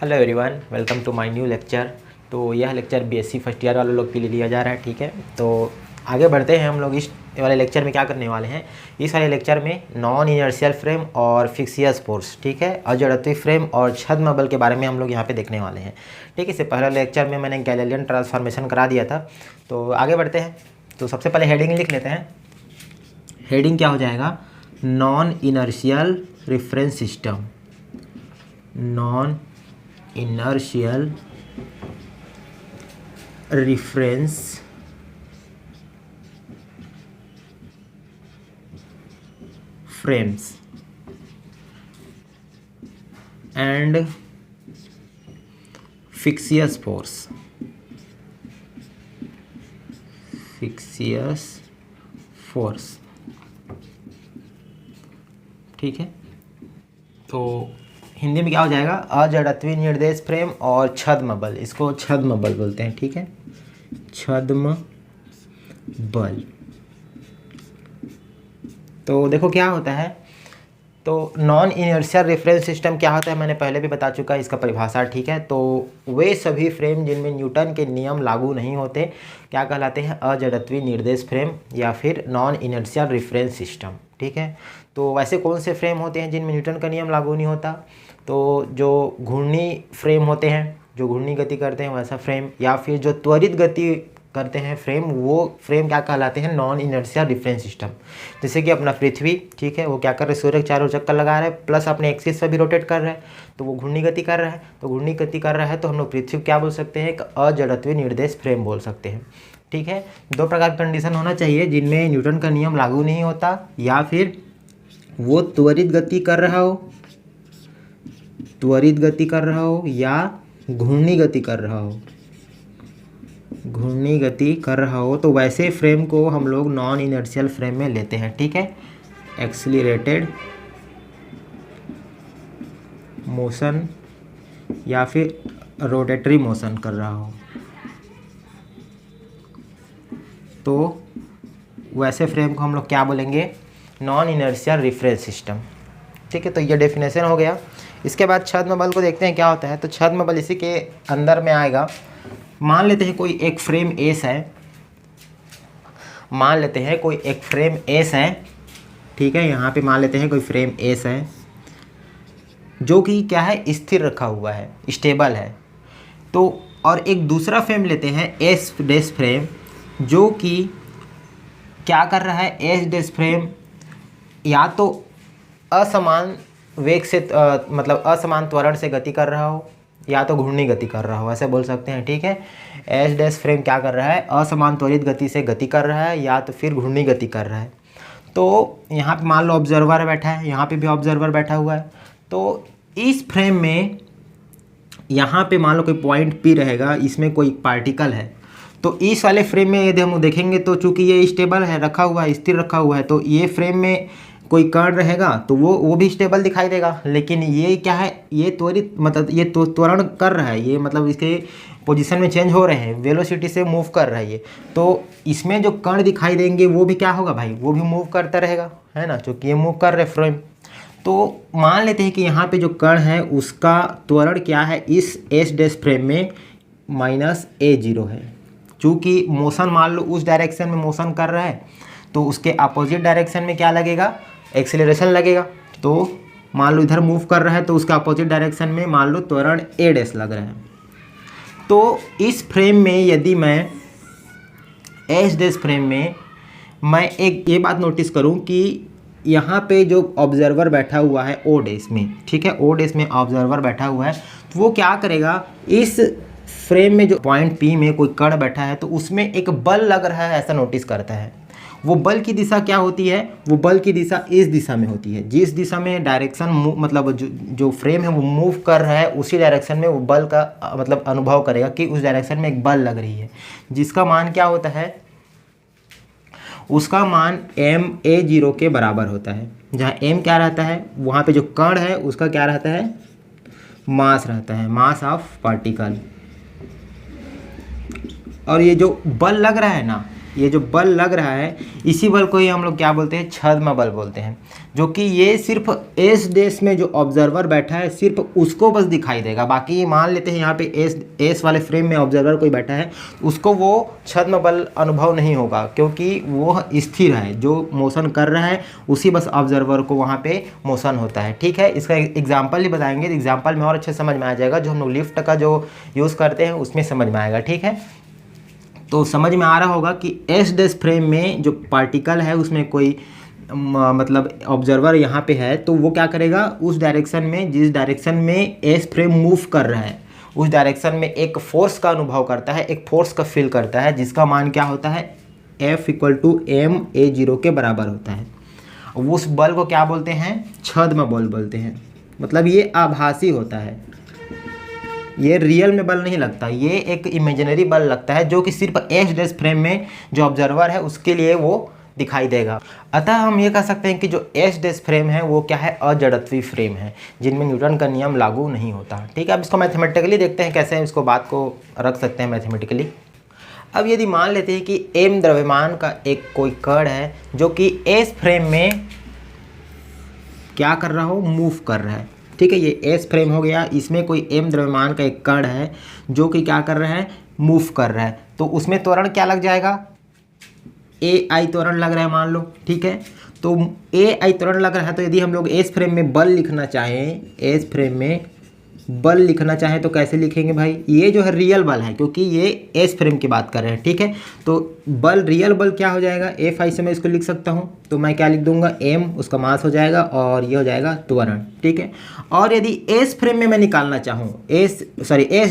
Hello everyone, welcome to my new lecture. तो यह lecture BSc first year वाले लोग के लिए लिया जा रहा है, ठीक है। तो आगे बढ़ते हैं हम लोग। इस वाले लेक्चर में क्या करने वाले हैं, इस वाले लेक्चर में नॉन इनर्शियल फ्रेम और फिक्सियस फोर्स, ठीक है, अजड़त्वीय फ्रेम और छद्म बल के बारे में हम लोग यहाँ पे देखने वाले हैं, ठीक है। इससे पहले लेक्चर में मैंने गैलीलियन ट्रांसफॉर्मेशन करा दिया था। तो आगे बढ़ते हैं। तो सबसे पहले हेडिंग लिख लेते हैं। हेडिंग क्या हो जाएगा, non inertial reference system. Non inertial reference frames and फिक्सियस force. फिक्सियस force, ठीक है। तो हिंदी में क्या हो जाएगा, अजड़त्वीय निर्देश फ्रेम और छद्म बल। इसको छद्म बल बोलते हैं, ठीक है, छद्म बल। तो देखो क्या होता है, तो नॉन इनर्शियल रेफरेंस सिस्टम क्या होता है मैंने पहले भी बता चुका है इसका परिभाषा, ठीक है। तो वे सभी फ्रेम जिनमें न्यूटन के नियम लागू नहीं होते क्या कहलाते हैं, अजड़त्वीय निर्देश फ्रेम या फिर नॉन इनर्शियल रेफरेंस सिस्टम, ठीक है। तो वैसे कौन से फ्रेम होते हैं जिनमें न्यूटन का नियम लागू नहीं होता, तो जो घूर्णी फ्रेम होते हैं, जो घूर्णी गति करते हैं वैसा फ्रेम, या फिर जो त्वरित गति करते हैं फ्रेम, वो फ्रेम क्या कहलाते हैं, नॉन इनर्शियल रेफरेंस सिस्टम। जैसे कि अपना पृथ्वी, ठीक है, वो क्या कर रहे हैं, सूर्य के चारों चक्कर लगा रहा है, प्लस अपने एक्सिस पर भी रोटेट कर रहा है, तो वो घूर्णी गति कर रहा है। तो घूर्णी गति कर रहा है तो हम लोग पृथ्वी क्या बोल सकते हैं, एक अजड़त्वीय निर्देश फ्रेम बोल सकते हैं, ठीक है। दो प्रकार की कंडीशन होना चाहिए, जिनमें न्यूटन का नियम लागू नहीं होता या फिर वो त्वरित गति कर रहा हो, त्वरित गति कर रहा हो, या घूर्णी गति कर रहा हो, घूर्णी गति कर रहा हो, तो वैसे फ्रेम को हम लोग नॉन इनर्शियल फ्रेम में लेते हैं, ठीक है। एक्सीलरेटेड मोशन या फिर रोटेटरी मोशन कर रहा हो, तो वैसे फ्रेम को हम लोग क्या बोलेंगे, नॉन इनर्शियल रेफरेंस सिस्टम, ठीक है। तो ये डेफिनेशन हो गया। इसके बाद छद्म बल को देखते हैं क्या होता है। तो छद्म बल इसी के अंदर में आएगा। मान लेते हैं कोई एक फ्रेम एस है, मान लेते हैं कोई एक फ्रेम एस है, ठीक है। यहाँ पे मान लेते हैं कोई फ्रेम एस है जो कि क्या है, स्थिर रखा हुआ है, स्टेबल है। तो और एक दूसरा फ्रेम लेते हैं एस डैश फ्रेम, जो कि क्या कर रहा है, एस डैश फ्रेम या तो असमान वेग से मतलब असमान त्वरण से गति कर रहा हो, या तो घूर्णी गति कर रहा हो, ऐसे बोल सकते हैं, ठीक है। एस डैश फ्रेम क्या कर रहा है, असमान त्वरित गति से गति कर रहा है या तो फिर घूर्णी गति कर रहा है। तो यहाँ पे मान लो ऑब्जर्वर बैठा है, यहाँ पे भी ऑब्जर्वर बैठा हुआ है। तो इस फ्रेम में यहाँ पे मान लो कोई पॉइंट पी रहेगा, इसमें कोई पार्टिकल है। तो इस वाले फ्रेम में यदि हम देखेंगे तो चूंकि ये स्टेबल है, रखा हुआ है, स्थिर रखा हुआ है, तो ये फ्रेम में कोई कण रहेगा तो वो भी स्टेबल दिखाई देगा। लेकिन ये क्या है, ये त्वरित मतलब ये तो त्वरण कर रहा है, ये मतलब इसके पोजीशन में चेंज हो रहे हैं, वेलोसिटी से मूव कर रहा है ये। तो इसमें जो कण दिखाई देंगे वो भी क्या होगा भाई, वो भी मूव करता रहेगा, है ना, क्योंकि ये मूव कर रहे फ्रेम। तो मान लेते हैं कि यहाँ पे जो कण है उसका त्वरण क्या है, इस एस डैश फ्रेम में -a0 है। चूँकि मोशन मान लो उस डायरेक्शन में मोशन कर रहा है, तो उसके अपोजिट डायरेक्शन में क्या लगेगा, एक्सीलरेशन लगेगा। तो मान लो इधर मूव कर रहा है तो उसका अपोजिट डायरेक्शन में मान लो त्वरण a डैश लग रहा है। तो इस फ्रेम में यदि मैं एस डैश फ्रेम में मैं एक ये बात नोटिस करूं कि यहाँ पे जो ऑब्जर्वर बैठा हुआ है ओ डैश में, ठीक है, ओ डैश में ऑब्जर्वर बैठा हुआ है, तो वो क्या करेगा, इस फ्रेम में जो पॉइंट पी में कोई कण बैठा है तो उसमें एक बल लग रहा है, ऐसा नोटिस करता है। वो बल की दिशा क्या होती है, वो बल की दिशा इस दिशा में होती है, जिस दिशा में डायरेक्शन मतलब जो फ्रेम है वो मूव कर रहा है उसी डायरेक्शन में वो बल का मतलब अनुभव करेगा कि उस डायरेक्शन में एक बल लग रही है, जिसका मान क्या होता है, उसका मान ma0 के बराबर होता है। जहाँ m क्या रहता है, वहाँ पे जो कण है उसका क्या रहता है, मास रहता है, मास ऑफ पार्टिकल। और ये जो बल लग रहा है ना, ये जो बल लग रहा है इसी बल को ही हम लोग क्या बोलते हैं, छद्म बल बोलते हैं, जो कि ये सिर्फ एस डैश में जो ऑब्जर्वर बैठा है सिर्फ उसको बस दिखाई देगा। बाकी मान लेते हैं यहाँ पे एस वाले फ्रेम में ऑब्जर्वर कोई बैठा है, उसको वो छद्म बल अनुभव नहीं होगा, क्योंकि वो स्थिर है, जो मोशन कर रहा है उसी बस ऑब्जर्वर को वहाँ पे मोशन होता है। ठीक है, इसका एग्जाम्पल ही बताएंगे, एग्जाम्पल में और अच्छे समझ में आ जाएगा, जो हम लोग लिफ्ट का जो यूज़ करते हैं उसमें समझ में आएगा। ठीक है, तो समझ में आ रहा होगा कि एस डैश फ्रेम में जो पार्टिकल है उसमें कोई मतलब ऑब्जर्वर यहाँ पे है, तो वो क्या करेगा, उस डायरेक्शन में, जिस डायरेक्शन में एस फ्रेम मूव कर रहा है उस डायरेक्शन में एक फोर्स का अनुभव करता है, एक फोर्स का फील करता है, जिसका मान क्या होता है, F = ma0 के बराबर होता है। उस बल को क्या बोलते हैं, छद्म बल बोलते हैं। मतलब ये आभासी होता है, ये रियल में बल नहीं लगता, ये एक इमेजिनरी बल लगता है, जो कि सिर्फ एस डैश फ्रेम में जो ऑब्जर्वर है उसके लिए वो दिखाई देगा। अतः हम ये कह सकते हैं कि जो एस डैश फ्रेम है वो क्या है, अजड़त्वी फ्रेम है, जिनमें न्यूटन का नियम लागू नहीं होता। ठीक है, अब इसको मैथमेटिकली देखते हैं कैसे इसको बात को रख सकते हैं मैथमेटिकली। अब यदि मान लेते हैं कि m द्रव्यमान का एक कोई कण है जो कि एस फ्रेम में क्या कर रहा हो, मूव कर रहा है। ठीक है, ये एस फ्रेम हो गया, इसमें कोई m द्रव्यमान का एक कण है जो कि क्या कर रहा है, मूव कर रहा है, तो उसमें त्वरण क्या लग जाएगा, ai त्वरण लग रहा है मान लो। ठीक है, तो ai त्वरण लग रहा है, तो यदि हम लोग एस फ्रेम में बल लिखना चाहें, एस फ्रेम में बल लिखना चाहें तो कैसे लिखेंगे भाई, ये जो है रियल बल है, क्योंकि ये एस फ्रेम की बात कर रहे हैं। ठीक है, तो बल, रियल बल क्या हो जाएगा, Fi से मैं इसको लिख सकता हूँ, तो मैं क्या लिख दूंगा, m उसका मास हो जाएगा और ये हो जाएगा त्वरण। ठीक है, और यदि एस फ्रेम में मैं निकालना चाहूँ, एस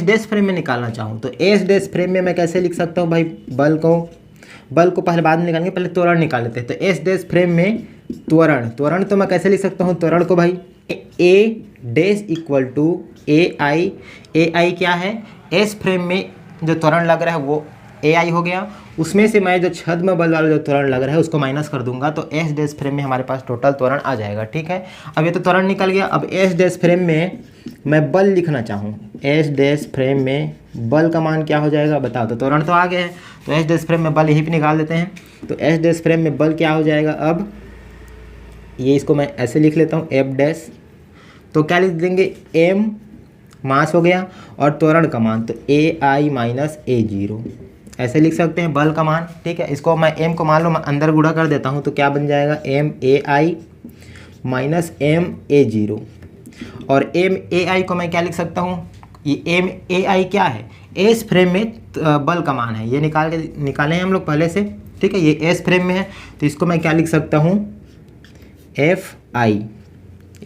डैश फ्रेम में निकालना चाहूँ, तो एस डैश फ्रेम में मैं कैसे लिख सकता हूँ भाई, बल को पहले बाद में निकालेंगे, पहले त्वरण निकाल लेते हैं। तो एस डैश फ्रेम में त्वरण तो मैं कैसे लिख सकता हूँ, त्वरण को भाई ए डैश = ai क्या है, एस फ्रेम में जो त्वरण लग रहा है वो ai हो गया, उसमें से मैं जो छद्म बल वाला जो त्वरण लग रहा है उसको माइनस कर दूंगा, तो एस डैश फ्रेम में हमारे पास टोटल त्वरण आ जाएगा। ठीक है, अब ये तो त्वरण निकल गया। अब एस डैश फ्रेम में मैं बल लिखना चाहूँ, एस डैश फ्रेम में बल का मान क्या हो जाएगा बताओ, तो त्वरण तो आ गया है, तो एस डैश फ्रेम में बल यहीं पे निकाल देते हैं। तो एस डैश फ्रेम में बल क्या हो जाएगा, अब ये इसको मैं ऐसे लिख लेता हूँ एफ डैश, तो क्या लिख देंगे, m मास हो गया और त्वरण का मान, तो ai - a0 ऐसे लिख सकते हैं बल का मान। ठीक है, इसको मैं m को मान लो मैं अंदर गुणा कर देता हूँ, तो क्या बन जाएगा, mai - ma0, और mai को मैं क्या लिख सकता हूँ, ये mai क्या है, एस फ्रेम में बल का मान है, ये निकाले हैं हम लोग पहले से। ठीक है, ये एस फ्रेम में है, तो इसको मैं क्या लिख सकता हूँ, fi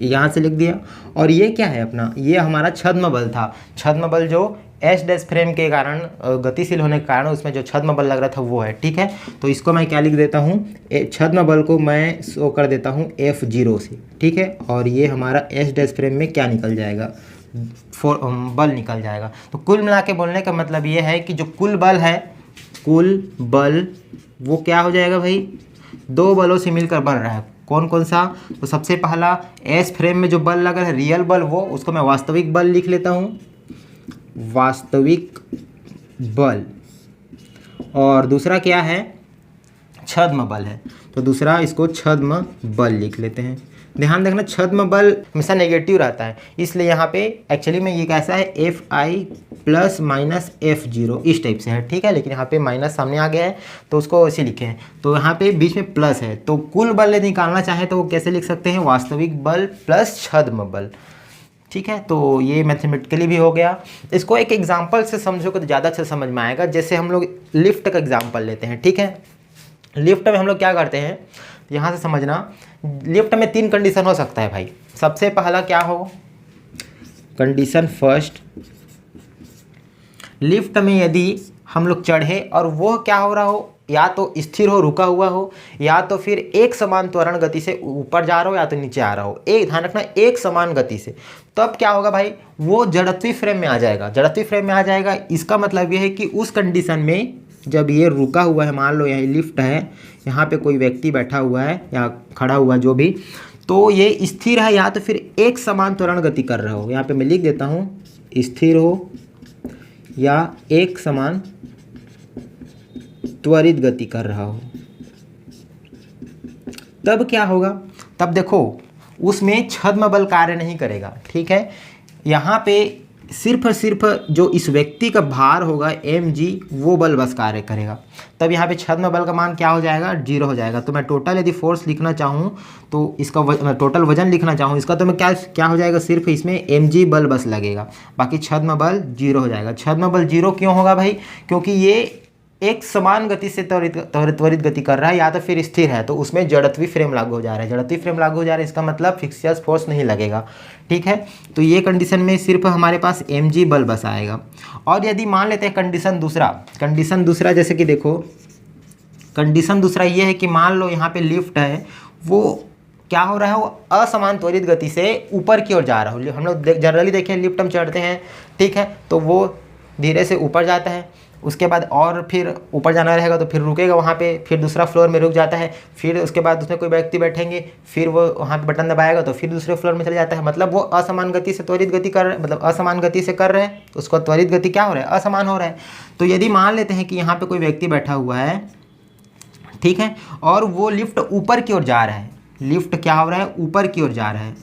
यहाँ से लिख दिया। और ये क्या है अपना, ये हमारा छद्म बल था, छद्म बल जो एस डैश फ्रेम के कारण गतिशील होने के कारण उसमें जो छद्म बल लग रहा था वो है। ठीक है, तो इसको मैं क्या लिख देता हूँ, छद्म बल को मैं शो कर देता हूँ F0 से। ठीक है, और ये हमारा एस डैश फ्रेम में क्या निकल जाएगा, बल निकल जाएगा। तो कुल मिला के बोलने का मतलब ये है कि जो कुल बल है, कुल बल वो क्या हो जाएगा भाई, दो बलों से मिलकर बन रहा है। कौन कौन सा, तो सबसे पहला एस फ्रेम में जो बल लग रहा है रियल बल, वो उसको मैं वास्तविक बल लिख लेता हूँ, वास्तविक बल। और दूसरा क्या है, छद्म बल है, तो दूसरा इसको छद्म बल लिख लेते हैं। ध्यान रखना छद्म बल हमेशा नेगेटिव रहता है, इसलिए यहाँ पे एक्चुअली में ये कैसा है, Fi + -F0 इस टाइप से है। ठीक है, लेकिन यहाँ पे माइनस सामने आ गया है तो उसको ऐसे लिखे हैं, तो यहाँ पे बीच में प्लस है, तो कुल बल यदि निकालना चाहे तो वो कैसे लिख सकते हैं, वास्तविक बल प्लस छद्म बल। ठीक है, तो ये मैथमेटिकली भी हो गया। इसको एक एग्जाम्पल से समझोगे तो ज़्यादा अच्छा समझ में आएगा। जैसे हम लोग लिफ्ट का एग्जाम्पल लेते हैं। ठीक है, लिफ्ट में हम लोग क्या करते हैं, यहाँ से समझना, लिफ्ट में 3 कंडीशन हो सकता है भाई। सबसे पहला क्या हो, कंडीशन फर्स्ट, लिफ्ट में यदि हम लोग चढ़े और वो क्या हो रहा हो, या तो स्थिर हो, रुका हुआ हो, या तो फिर एक समान त्वरण गति से ऊपर जा रहा हो या तो नीचे आ रहा हो, एक ध्यान रखना एक समान गति से, तब क्या होगा भाई, वो जड़त्वी फ्रेम में आ जाएगा, जड़त्वी फ्रेम में आ जाएगा। इसका मतलब ये है कि उस कंडीशन में जब ये रुका हुआ है, मान लो यही लिफ्ट है, यहाँ पे कोई व्यक्ति बैठा हुआ है या खड़ा हुआ जो भी, तो ये स्थिर है या तो फिर एक समान त्वरण गति कर रहा हो, यहाँ पे मैं लिख देता हूँ स्थिर हो या एक समान त्वरित गति कर रहा हो, तब क्या होगा? तब देखो उसमें छद्म बल कार्य नहीं करेगा, ठीक है। यहाँ पे सिर्फ और सिर्फ जो इस व्यक्ति का भार होगा mg, वो बल बस कार्य करेगा। तब यहाँ पे छद्म बल का मान क्या हो जाएगा? 0 हो जाएगा। तो मैं टोटल यदि फोर्स लिखना चाहूँ तो इसका टोटल वजन लिखना चाहूँ इसका, तो मैं क्या हो जाएगा? सिर्फ इसमें mg बल बस लगेगा, बाकी छद्म बल 0 हो जाएगा। छद्म बल 0 क्यों होगा भाई? क्योंकि ये एक समान गति से त्वरित गति कर रहा है या तो फिर स्थिर है, तो उसमें जड़त्वीय फ्रेम लागू हो जा रहा है। जड़त्वीय फ्रेम लागू हो जा रहा है, इसका मतलब फिक्सियस फोर्स नहीं लगेगा, ठीक है। तो ये कंडीशन में सिर्फ हमारे पास mg बल बस आएगा। और यदि मान लेते हैं कंडीशन दूसरा, जैसे कि देखो कंडीशन दूसरा ये है कि मान लो यहाँ पे लिफ्ट है, वो क्या हो रहा है? वो असमान त्वरित गति से ऊपर की ओर जा रहा हो। हम लोग जनरली देखें लिफ्ट हम चढ़ते हैं, ठीक है, तो वो धीरे से ऊपर जाता है, उसके बाद और फिर ऊपर जाना रहेगा तो फिर रुकेगा वहाँ पे, फिर दूसरा फ्लोर में रुक जाता है, फिर उसके बाद उसमें कोई व्यक्ति बैठेंगे, फिर वो वहाँ पे बटन दबाएगा तो फिर दूसरे फ्लोर में चले जाता है। मतलब वो असमान गति से त्वरित गति कर रहे हैं, मतलब असमान गति से कर रहे हैं, उसको त्वरित गति क्या हो रहा है? असमान हो रहा है। तो यदि मान लेते हैं कि यहाँ पर कोई व्यक्ति बैठा हुआ है, ठीक है, और वो लिफ्ट ऊपर की ओर जा रहा है, लिफ्ट क्या हो रहा है? ऊपर की ओर जा रहा है,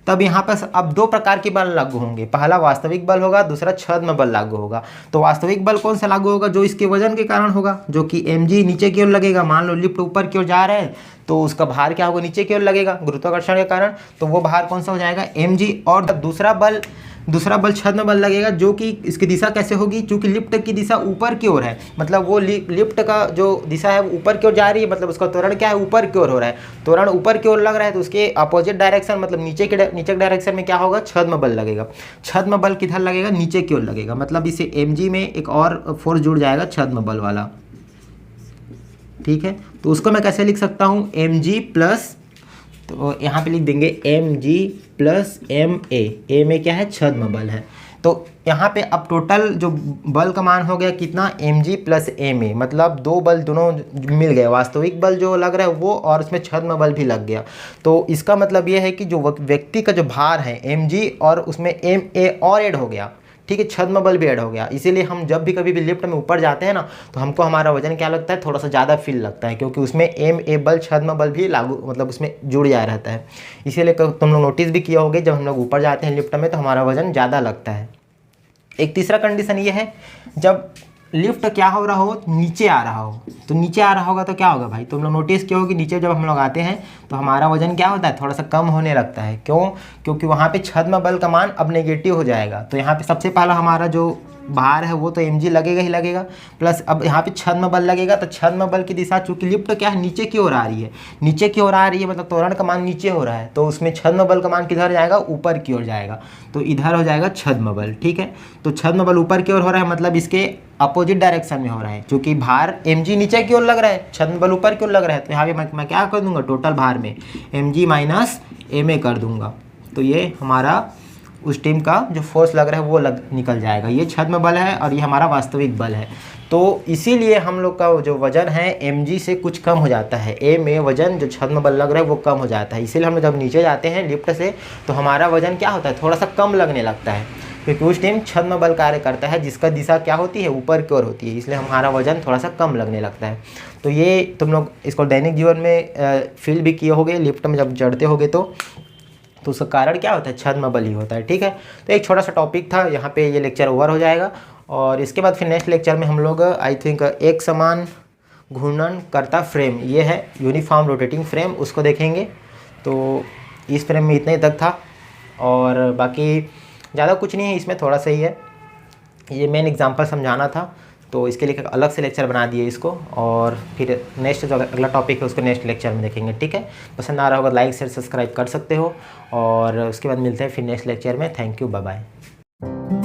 तब यहाँ पर अब दो प्रकार के बल लागू होंगे। पहला वास्तविक बल होगा, दूसरा छद्म बल लागू होगा। तो वास्तविक बल कौन सा लागू होगा? जो इसके वजन के कारण होगा, जो कि mg नीचे की ओर लगेगा। मान लो लिफ्ट ऊपर की ओर जा रहा है तो उसका भार क्या होगा? नीचे की ओर लगेगा गुरुत्वाकर्षण के कारण, तो वो भार कौन सा हो जाएगा? mg। और दूसरा बल छद्म बल लगेगा, जो कि इसकी दिशा कैसे होगी? चूंकि लिफ्ट की दिशा ऊपर की ओर है, मतलब वो लिफ्ट का जो दिशा है वो ऊपर की ओर जा रही है, मतलब उसका त्वरण क्या है? ऊपर की ओर हो रहा है। त्वरण ऊपर की ओर लग रहा है तो उसके अपोजिट डायरेक्शन, मतलब नीचे के डायरेक्शन में क्या होगा? छद्म बल लगेगा। छद्म बल किधर लगेगा? नीचे की ओर लगेगा। मतलब इसे mg में एक और फोर्स जुड़ जाएगा, छद्म बल वाला, ठीक है। तो उसको मैं कैसे लिख सकता हूँ? mg प्लस, तो यहाँ पे लिख देंगे mg प्लस ma क्या है? छद्म बल है। तो यहाँ पे अब टोटल जो बल का मान हो गया कितना? mg प्लस ma, मतलब दो बल दोनों मिल गए, वास्तविक बल जो लग रहा है वो, और उसमें छद्म बल भी लग गया। तो इसका मतलब ये है कि जो व्यक्ति का जो भार है mg और उसमें ma और ऐड हो गया, ठीक है, छद्म बल भी ऐड हो गया। इसीलिए हम जब भी कभी भी लिफ्ट में ऊपर जाते हैं ना, तो हमको हमारा वजन क्या लगता है? थोड़ा सा ज़्यादा फील लगता है, क्योंकि उसमें ma बल छद्म बल भी लागू, मतलब उसमें जुड़ जा रहता है। इसीलिए तुम लोग नोटिस भी किए होगे, जब हम लोग ऊपर जाते हैं लिफ्ट में तो हमारा वजन ज़्यादा लगता है। एक तीसरा कंडीशन ये है, जब लिफ्ट क्या हो रहा हो? नीचे आ रहा हो। तो नीचे आ रहा होगा तो क्या होगा भाई? तुम लोग नोटिस किया होगा कि नीचे जब हम लोग आते हैं तो हमारा वजन क्या होता है? थोड़ा सा कम होने लगता है। क्यों? क्योंकि वहाँ पे छद्म बल का मान अब नेगेटिव हो जाएगा। तो यहाँ पे सबसे पहला हमारा जो भार है वो तो mg लगेगा ही लगेगा, प्लस अब यहाँ पे छद्म बल लगेगा। तो छद्म बल की दिशा चूंकि लिफ्ट क्या है? नीचे की ओर आ रही है, नीचे की ओर आ रही है, मतलब त्वरण का मान नीचे हो रहा है, तो उसमें छद्म बल का मान किधर जाएगा? ऊपर की ओर जाएगा। तो इधर हो जाएगा छद्म बल, ठीक है। तो छद्म बल ऊपर की ओर हो रहा है, मतलब इसके अपोजिट डायरेक्शन में हो रहा है। क्योंकि भार mg नीचे की ओर लग रहा है, छद्म बल ऊपर की ओर लग रहा है, तो यहाँ पे मैं क्या कर दूंगा? टोटल भार में mg माइनस ma कर दूंगा। तो ये हमारा उस टीम का जो फोर्स लग रहा है वो निकल जाएगा। ये छद्म बल है और ये हमारा वास्तविक बल है। तो इसीलिए हम लोग का जो वजन है mg से कुछ कम हो जाता है, ma वजन जो छद्म बल लग रहा है वो कम हो जाता है। इसीलिए हम जब नीचे जाते हैं लिफ्ट से तो हमारा वजन क्या होता है? थोड़ा सा कम लगने लगता है, क्योंकि उस टाइम छद्म बल कार्य करता है जिसका दिशा क्या होती है? ऊपर की ओर होती है, इसलिए हमारा वजन थोड़ा सा कम लगने लगता है। तो ये तुम लोग इसको दैनिक जीवन में फील भी किए होगे, लिफ्ट में जब चढ़ते होगे तो उसका कारण क्या होता है? छद्म बल ही होता है, ठीक है। तो एक छोटा सा टॉपिक था, यहाँ पे ये लेक्चर ओवर हो जाएगा और इसके बाद फिर नेक्स्ट लेक्चर में हम लोग आई थिंक एक समान घूर्णन करता फ्रेम, ये है यूनिफॉर्म रोटेटिंग फ्रेम, उसको देखेंगे। तो इस फ्रेम में इतना ही तक था और बाकी ज़्यादा कुछ नहीं है, इसमें थोड़ा सा ही है, ये मेन एग्जांपल समझाना था। तो इसके लिए अलग से लेक्चर बना दिए इसको, और फिर नेक्स्ट जो अगला टॉपिक है उसको नेक्स्ट लेक्चर में देखेंगे, ठीक है। पसंद आ रहा होगा लाइक शेयर सब्सक्राइब कर सकते हो और उसके बाद मिलते हैं फिर नेक्स्ट लेक्चर में। Thank you, bye bye.